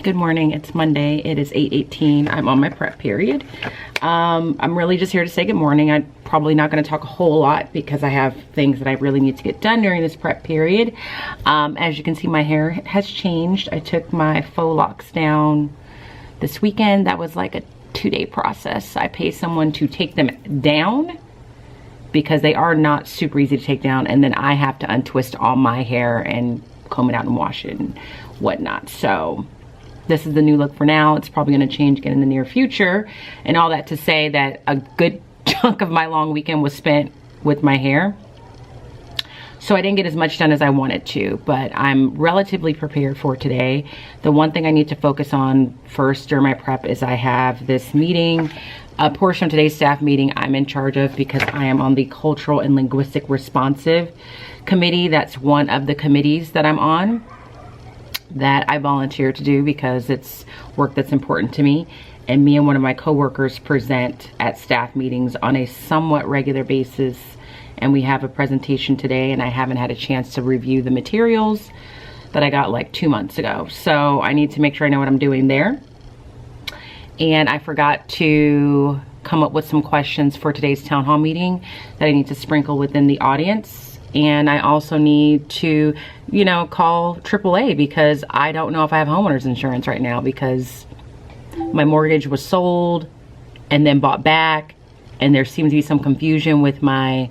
Good morning, it's Monday, it is 8:18. I'm on my prep period. I'm really just here to say good morning. I'm probably not gonna talk a whole lot because I have things that I really need to get done during this prep period. As you can see, my hair has changed. I took my faux locks down this weekend. That was like a 2-day process. I paid someone to take them down because they are not super easy to take down, and then I have to untwist all my hair and comb it out and wash it and whatnot. So this is the new look for now. It's probably going to change again in the near future. And all that to say that a good chunk of my long weekend was spent with my hair. So I didn't get as much done as I wanted to, but I'm relatively prepared for today. The one thing I need to focus on first during my prep is I have this meeting, a portion of today's staff meeting I'm in charge of because I am on the Cultural and Linguistic Responsive Committee. That's one of the committees that I'm on, that I volunteer to do because it's work that's important to me. And me and one of my coworkers present at staff meetings on a somewhat regular basis. And we have a presentation today, and I haven't had a chance to review the materials that I got like 2 months ago. So I need to make sure I know what I'm doing there. And I forgot to come up with some questions for today's town hall meeting that I need to sprinkle within the audience. And I also need to, you know, call AAA because I don't know if I have homeowners insurance right now because my mortgage was sold and then bought back, and there seems to be some confusion with my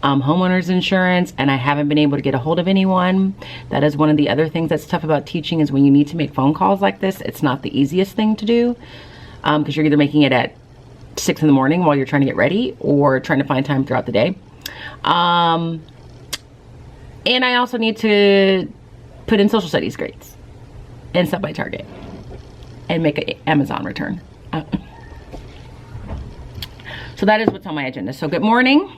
homeowners insurance, and I haven't been able to get a hold of anyone. That is one of the other things that's tough about teaching, is when you need to make phone calls like this, it's not the easiest thing to do because you're either making it at 6 in the morning while you're trying to get ready or trying to find time throughout the day. And I also need to put in social studies grades and stuff by Target and make an Amazon return. So that is what's on my agenda. So good morning.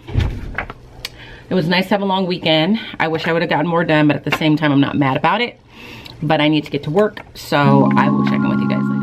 It was nice to have a long weekend. I wish I would have gotten more done, but at the same time, I'm not mad about it. But I need to get to work, so I will check in with you guys later.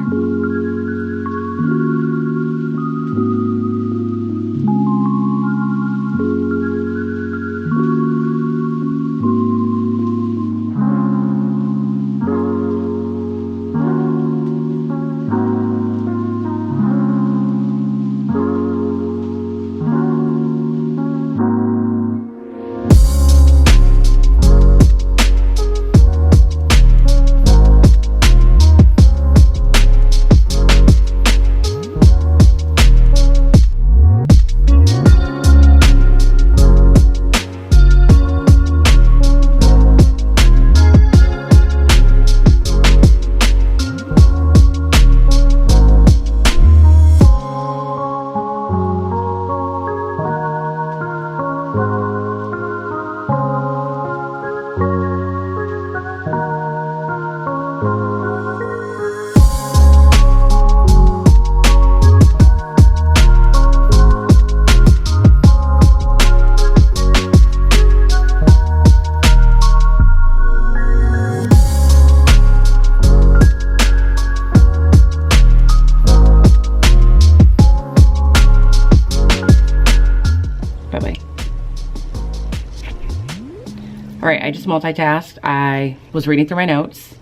All right, I just multitasked. I was reading through my notes,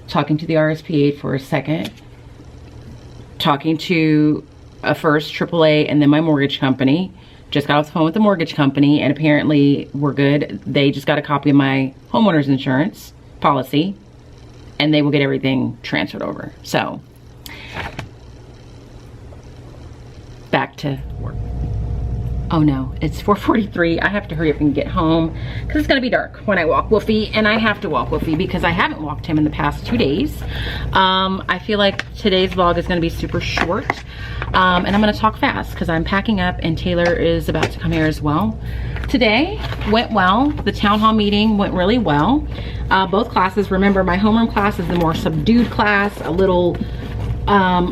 talking to the RSPA for a second, talking to first AAA and then my mortgage company. Just got off the phone with the mortgage company, and apparently we're good. They just got a copy of my homeowner's insurance policy, and they will get everything transferred over. So back to work. Oh no, it's 4:43. I have to hurry up and get home because it's gonna be dark when I walk Woofy, and I have to walk Woofy because I haven't walked him in the past 2 days. I feel like today's vlog is gonna be super short, and I'm gonna talk fast because I'm packing up and Taylor is about to come here as well. Today went well. The town hall meeting went really well. Both classes, remember my homeroom class is the more subdued class, a little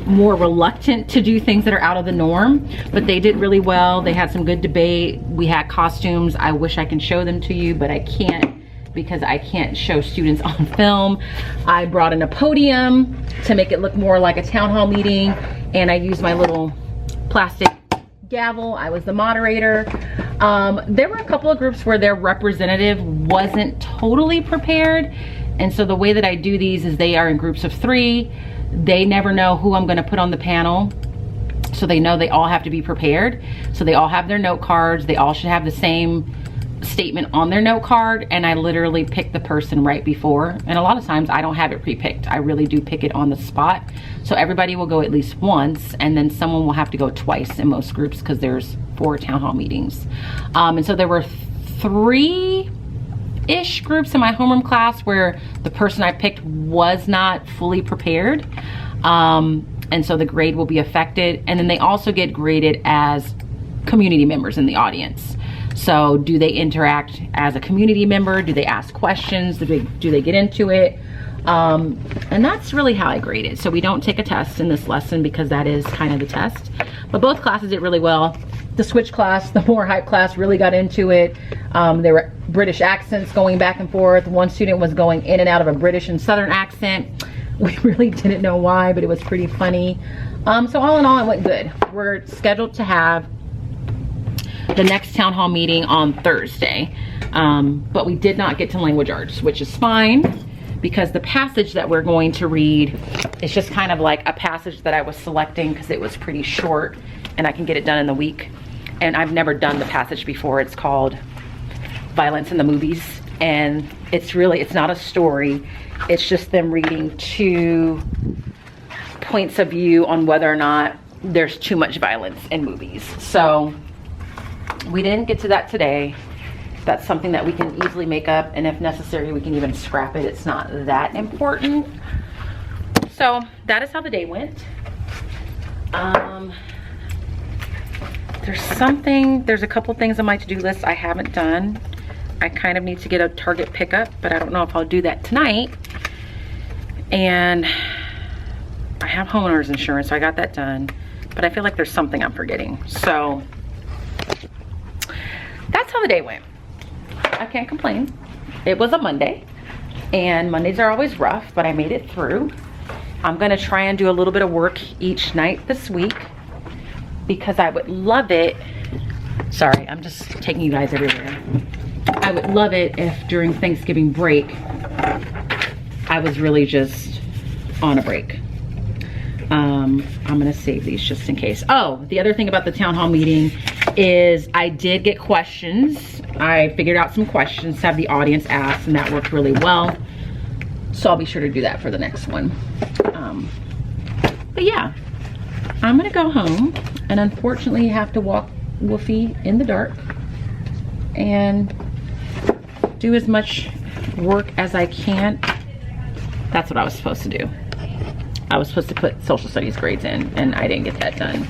more reluctant to do things that are out of the norm, but they did really well. They had some good debate. We had costumes. I wish I can show them to you, but I can't because I can't show students on film. I brought in a podium to make it look more like a town hall meeting, and I used my little plastic gavel. I was the moderator. There were a couple of groups where their representative wasn't totally prepared. And so the way that I do these is they are in groups of 3. They never know who I'm gonna put on the panel. So they know they all have to be prepared. So they all have their note cards. They all should have the same statement on their note card. And I literally pick the person right before. And a lot of times I don't have it pre-picked. I really do pick it on the spot. So everybody will go at least once, and then someone will have to go twice in most groups because there's 4 town hall meetings. And so there were 3-ish groups in my homeroom class where the person I picked was not fully prepared. And so the grade will be affected. And then they also get graded as community members in the audience. So do they interact as a community member? Do they ask questions? Do they get into it? And that's really how I grade it. So we don't take a test in this lesson because that is kind of the test. But both classes did really well. The switch class, the more hype class, really got into it. There were British accents going back and forth. One student was going in and out of a British and Southern accent. We really didn't know why, but it was pretty funny. So all in all, it went good. We're scheduled to have the next town hall meeting on Thursday. But we did not get to language arts, which is fine because the passage that we're going to read is just kind of like a passage that I was selecting because it was pretty short and I can get it done in the week. And I've never done the passage before. It's called Violence in the Movies. And it's not a story. It's just them reading 2 points of view on whether or not there's too much violence in movies. So we didn't get to that today. That's something that we can easily make up, and if necessary, we can even scrap it. It's not that important. So that is how the day went. There's a couple things on my to-do list I haven't done. I kind of need to get a Target pickup, but I don't know if I'll do that tonight. And I have homeowner's insurance, so I got that done. But I feel like there's something I'm forgetting. So that's how the day went. I can't complain. It was a Monday, and Mondays are always rough, but I made it through. I'm gonna try and do a little bit of work each night this week because I would love it. Sorry, I'm just taking you guys everywhere. I would love it if during Thanksgiving break, I was really just on a break. I'm gonna save these just in case. Oh, the other thing about the town hall meeting is I did get questions. I figured out some questions to have the audience ask, and that worked really well. So I'll be sure to do that for the next one. But yeah, I'm gonna go home and unfortunately have to walk Woofy in the dark and do as much work as I can. That's what I was supposed to do. I was supposed to put social studies grades in, and I didn't get that done,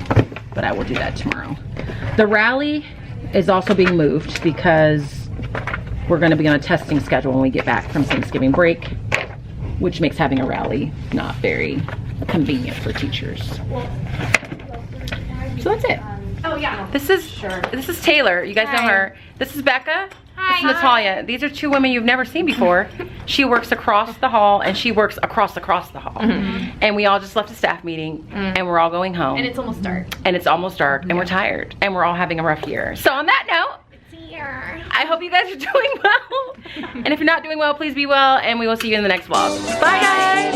but I will do that tomorrow. The rally is also being moved because we're going to be on a testing schedule when we get back from Thanksgiving break, which makes having a rally not very convenient for teachers. So that's it. Oh yeah. This is Taylor. You guys know her. This is Becca. Hi. This is Natalia. These are 2 women you've never seen before. She works across the hall, and she works across the hall. Mm-hmm. And we all just left a staff meeting, and we're all going home. And it's almost dark. And it's almost dark, and we're tired, and we're all having a rough year. So on that note, I hope you guys are doing well. And if you're not doing well, please be well, and we will see you in the next vlog. Bye guys.